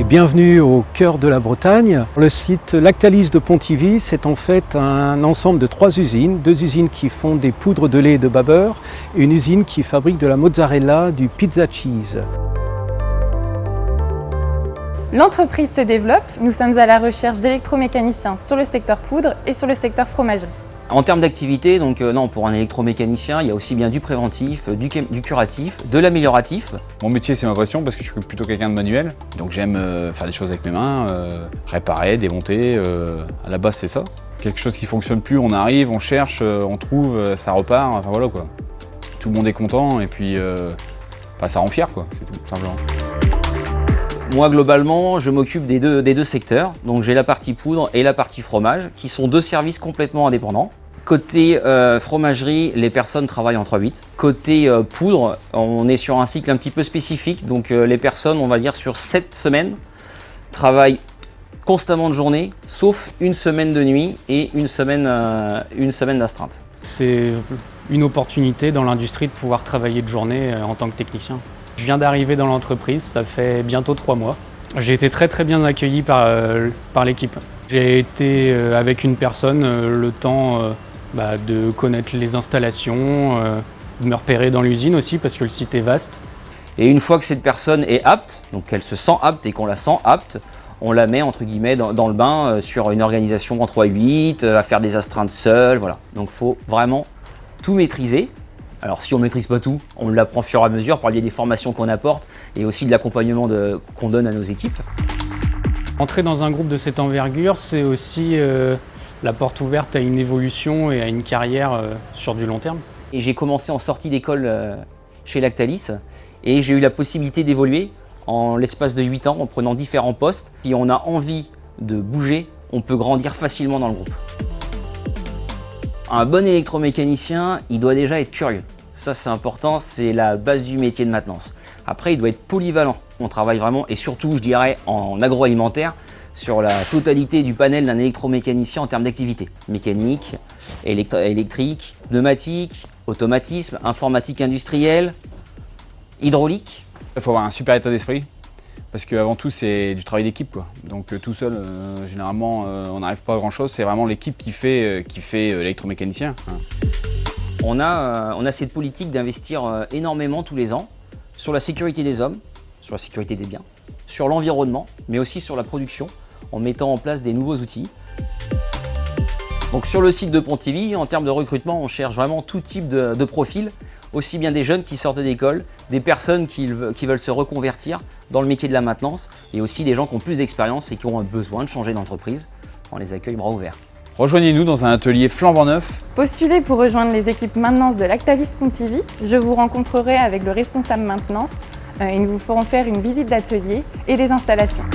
Bienvenue au cœur de la Bretagne. Le site Lactalis de Pontivy, c'est en fait un ensemble de 3 usines. 2 usines qui font des poudres de lait et de bas beurre et une usine qui fabrique de la mozzarella, du pizza cheese. L'entreprise se développe. Nous sommes à la recherche d'électromécaniciens sur le secteur poudre et sur le secteur fromagerie. En termes d'activité, donc non, pour un électromécanicien, il y a aussi bien du préventif, du curatif, de l'amélioratif. Mon métier, c'est ma passion parce que je suis plutôt quelqu'un de manuel. Donc j'aime faire des choses avec mes mains, réparer, démonter. À la base, c'est ça. Quelque chose qui fonctionne plus, on arrive, on cherche, on trouve, ça repart. Enfin voilà quoi. Tout le monde est content et puis ça rend fier quoi, c'est tout simplement. Moi, globalement, je m'occupe des deux secteurs. Donc, j'ai la partie poudre et la partie fromage, qui sont 2 services complètement indépendants. Côté fromagerie, les personnes travaillent en 3/8. Côté poudre, on est sur un cycle un petit peu spécifique. Donc, les personnes, on va dire sur 7 semaines, travaillent constamment de journée, sauf une semaine de nuit et une semaine d'astreinte. C'est une opportunité dans l'industrie de pouvoir travailler de journée en tant que technicien. Je viens d'arriver dans l'entreprise, ça fait bientôt 3 mois. J'ai été très bien accueilli par l'équipe. J'ai été avec une personne le temps de connaître les installations, de me repérer dans l'usine aussi parce que le site est vaste. Et une fois que cette personne est apte, donc qu'elle se sent apte et qu'on la sent apte, on la met entre guillemets dans le bain sur une organisation en 3/8, à faire des astreintes seule, voilà. Donc il faut vraiment tout maîtriser. Alors si on ne maîtrise pas tout, on l'apprend au fur et à mesure par le biais des formations qu'on apporte et aussi de l'accompagnement qu'on donne à nos équipes. Entrer dans un groupe de cette envergure, c'est aussi la porte ouverte à une évolution et à une carrière sur du long terme. Et j'ai commencé en sortie d'école chez Lactalis et j'ai eu la possibilité d'évoluer en l'espace de 8 ans en prenant différents postes. Si on a envie de bouger, on peut grandir facilement dans le groupe. Un bon électromécanicien, il doit déjà être curieux. Ça c'est important, c'est la base du métier de maintenance. Après, il doit être polyvalent. On travaille vraiment, et surtout je dirais en agroalimentaire, sur la totalité du panel d'un électromécanicien en termes d'activité. Mécanique, électrique, pneumatique, automatisme, informatique industrielle, hydraulique. Il faut avoir un super état d'esprit. Parce qu'avant tout, c'est du travail d'équipe, quoi. Donc tout seul, généralement, on n'arrive pas à grand-chose. C'est vraiment l'équipe qui fait l'électromécanicien. On a cette politique d'investir énormément tous les ans sur la sécurité des hommes, sur la sécurité des biens, sur l'environnement, mais aussi sur la production, en mettant en place des nouveaux outils. Donc sur le site de Pontivy, en termes de recrutement, on cherche vraiment tout type de profil, aussi bien des jeunes qui sortent d'école, des personnes qui veulent se reconvertir dans le métier de la maintenance et aussi des gens qui ont plus d'expérience et qui ont un besoin de changer d'entreprise. On les accueille bras ouverts. Rejoignez-nous dans un atelier flambant neuf. Postulez pour rejoindre les équipes maintenance de Lactalis Pontivy. Je vous rencontrerai avec le responsable maintenance et nous vous ferons faire une visite d'atelier et des installations.